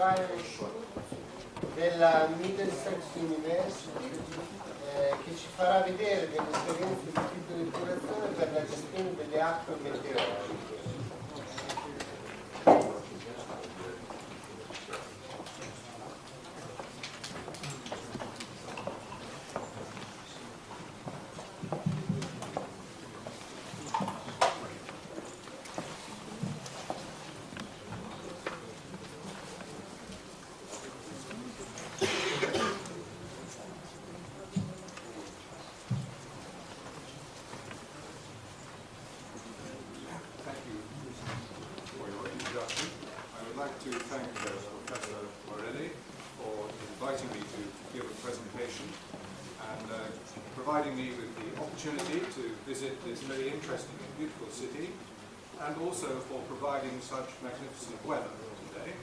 Scholarship della Middlesex University che ci farà vedere delle esperienze di titolo di curazione per la gestione delle acque meteoriche. Providing me with the opportunity to visit this very interesting and beautiful city, and also for providing such magnificent weather today.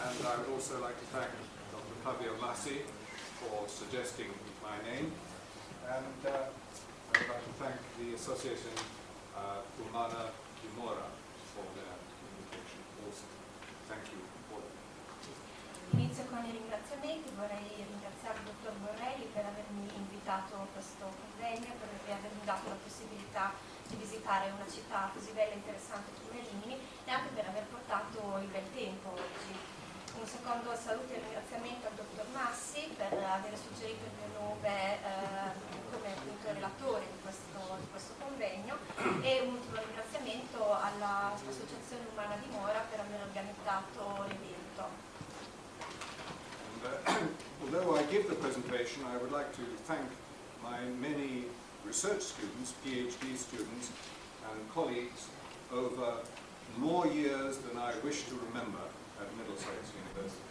And I would also like to thank Dr. Fabio Massi for suggesting my name, and I would like to thank the Association Umana Dimora for their invitation also. Thank you all. Inizio con i ringraziamenti. Vorrei ringraziare il dottor Borrelli per avermi invitato a questo convegno, per avermi dato la possibilità di visitare una città così bella e interessante come Rimini, e anche per aver portato il bel tempo oggi. Un secondo saluto e ringraziamento al dottor Massi per aver suggerito il mio nome come appunto relatore di questo convegno, e un ultimo ringraziamento all'Associazione Umana Dimora per aver organizzato l'evento. Although I give the presentation, I would like to thank my many research students, PhD students and colleagues over more years than I wish to remember at Middlesex University.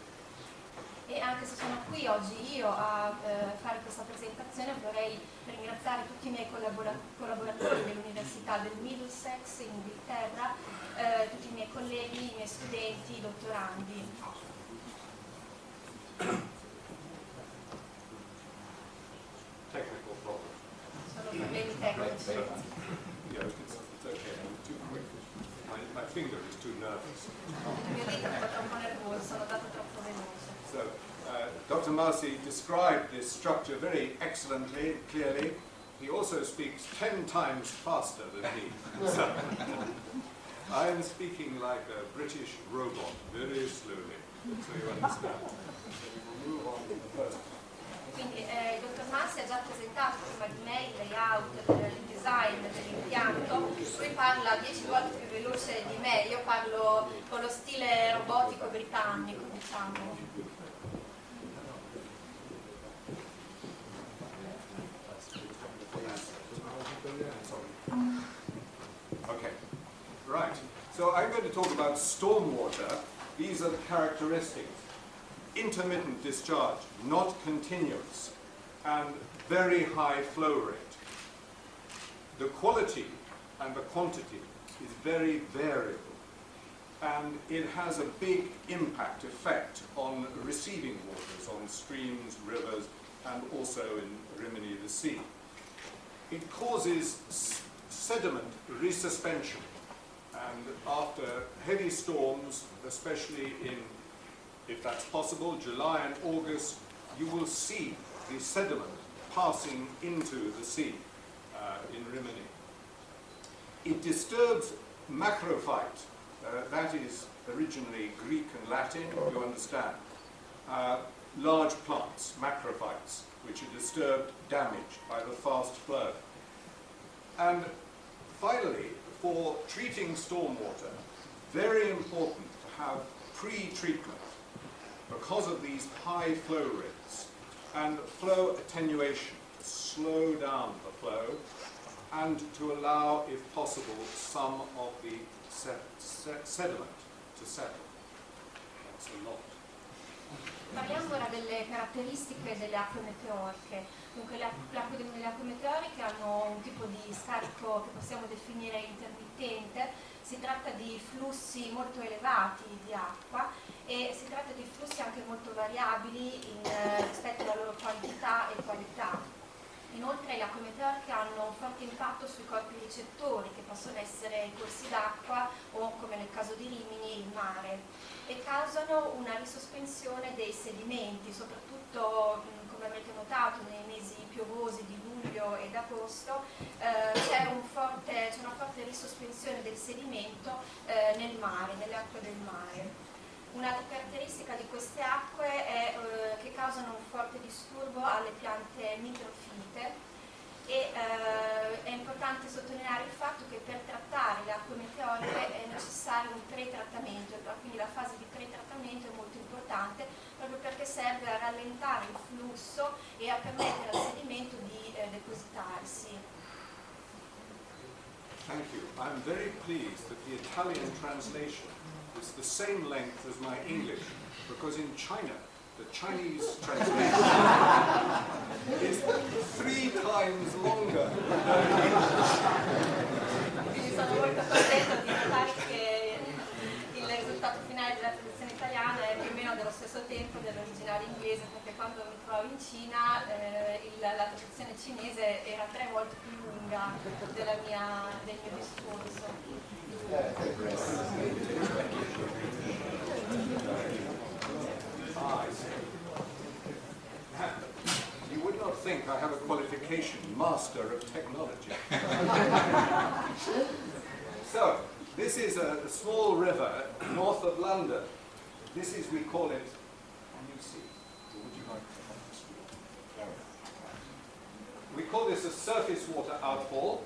E anche se sono qui oggi io a fare questa presentazione, vorrei ringraziare tutti i miei collaboratori dell'Università del Middlesex in Inghilterra, tutti i miei colleghi, i miei studenti, i dottorandi. Technical problem. Sono problemi tecnici. Yeah, it's okay. I'm too quick. My finger is too nervous. Il mio dito è un po' troppo nervoso, sono andato troppo veloce. So, Dr. Marcy described this structure very excellently and clearly. He also speaks 10 times faster than me. So, I am speaking like a British robot, very slowly, so you understand. Quindi il dottor Massi ha già presentato prima di me il layout, il design dell'impianto. Lui parla 10 volte più veloce di me, io parlo con lo stile robotico britannico, diciamo. Okay, right. So I'm going to talk about stormwater. These are the characteristics. Intermittent discharge, not continuous, and very high flow rate. The quality and the quantity is very variable, and it has a big impact effect on receiving waters, on streams, rivers, and also in Rimini, the sea. It causes sediment resuspension, and after heavy storms, especially in, if that's possible, July and August, you will see the sediment passing into the sea in Rimini. It disturbs macrophyte, that is originally Greek and Latin, you understand. Large plants, macrophytes, which are disturbed, damaged by the fast flow. And finally, for treating stormwater, very important to have pre-treatment because of these high flow rates and flow attenuation, to slow down the flow and to allow, if possible, some of the sediment to settle. That's a lot. Parliamo ora delle caratteristiche delle acque meteoriche. Dunque le acque meteoriche hanno un tipo di scarico che possiamo definire intermittente. Si tratta di flussi molto elevati di acqua e si tratta di flussi anche molto variabili rispetto alla loro quantità e qualità. Inoltre le acque meteoriche hanno un forte impatto sui corpi ricettori, che possono essere i corsi d'acqua o, come nel caso di Rimini, il mare. e causano una risospensione dei sedimenti, soprattutto come avrete notato nei mesi piovosi di luglio ed agosto c'è una forte risospensione del sedimento nel mare, nelle acque del mare. Un'altra caratteristica di queste acque è che causano un forte disturbo alle piante microfite e è importante sottolineare il fatto che per trattare le acque meteoriche è necessario un pretrattamento, quindi la fase di pretrattamento è molto importante proprio perché serve a rallentare il flusso e a permettere al sedimento di depositarsi. Thank you. I'm very pleased that the Italian translation is the same length as my English, because in China the Chinese translation is 3 times longer than English. Quindi sono molto contenta di notare che il risultato finale della traduzione italiana è più o meno dello stesso tempo dell'originale inglese, perché quando mi trovavo in Cina la traduzione cinese era 3 volte più lunga del mio discorso. You would not think I have a qualification, Master of Technology. So, this is a small river north of London. This is, we call it, can you see? Or would you like to have the screen? We call this a surface water outfall.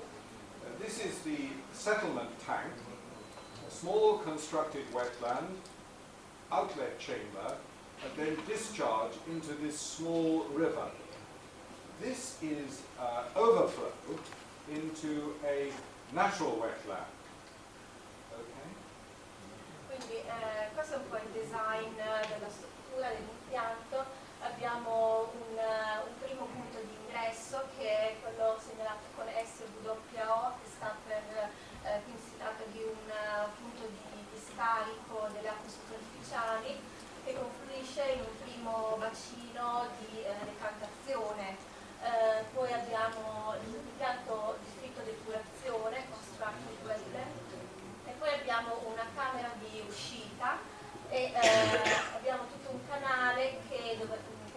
This is the settlement tank, a small constructed wetland, outlet chamber, and then discharge into this small river. This is overflow into a natural wetland. Okay? Quindi questo è un po' il design della struttura, dell'impianto. Abbiamo un primo punto di ingresso che è quello segnalato con SWO, che sta per, quindi si tratta di un punto di scarico delle acque superficiali che confluisce in un primo bacino di decantazione. Poi abbiamo l'impianto distretto depurazione, constructed wetland, e poi abbiamo una camera di uscita e abbiamo tutto un canale che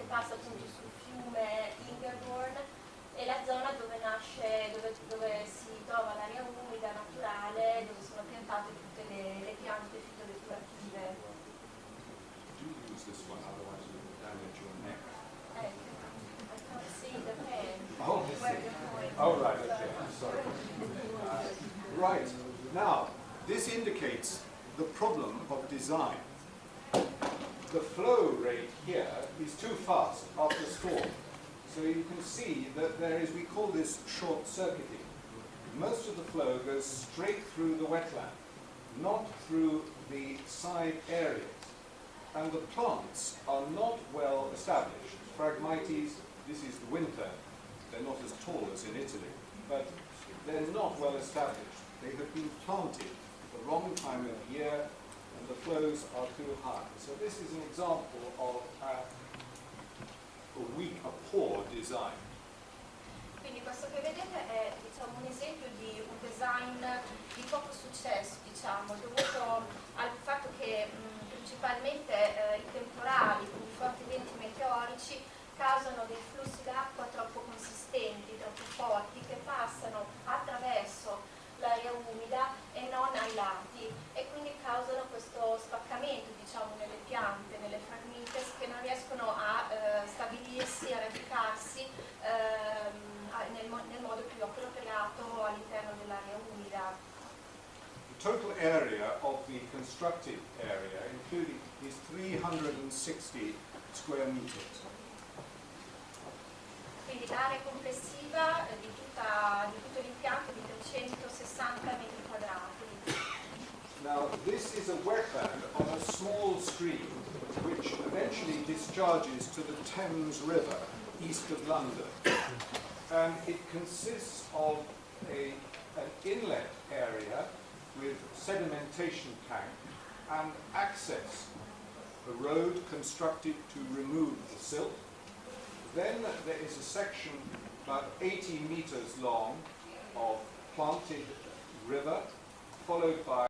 passa appunto sul fiume Ingerborn e la zona dove nasce, dove si trova l'aria umida naturale, dove sono piantate tutte le piante fitodepurative. Do use this one, otherwise you will damage your neck. I can't see the pen. Oh, Where you're going. Oh, right, okay, I'm sorry. Right, now, this indicates the problem of design. The flow rate here is too fast after storm. So you can see that there is, we call this short-circuiting. Most of the flow goes straight through the wetland, not through the side areas. And the plants are not well established. Phragmites, this is the winter. They're not as tall as in Italy, but they're not well established. They have been planted at the wrong time of year, and the flows are too high. So this is an example of a poor design. Quindi questo che vedete è un esempio di un design di poco successo, dovuto al fatto che principalmente i temporali con i forti venti meteorici causano dei flussi d'acqua troppo consistenti, troppo forti, che passano attraverso l'aria umida e non ai lati, e quindi causano questo spaccamento nelle piante, nelle fragmites, che non riescono a stabilirsi, a radicarsi nel modo più appropriato all'interno dell'area umida. The total area of the constructed area, including, is 360 square meters. Quindi l'area complessiva di tutto l'impianto è di 360 metri quadrati. Now, this is a wetland on a small stream which eventually discharges to the Thames River east of London. And it consists of an inlet area with sedimentation tank and access, a road constructed to remove the silt. Then there is a section about 80 meters long of planted river, followed by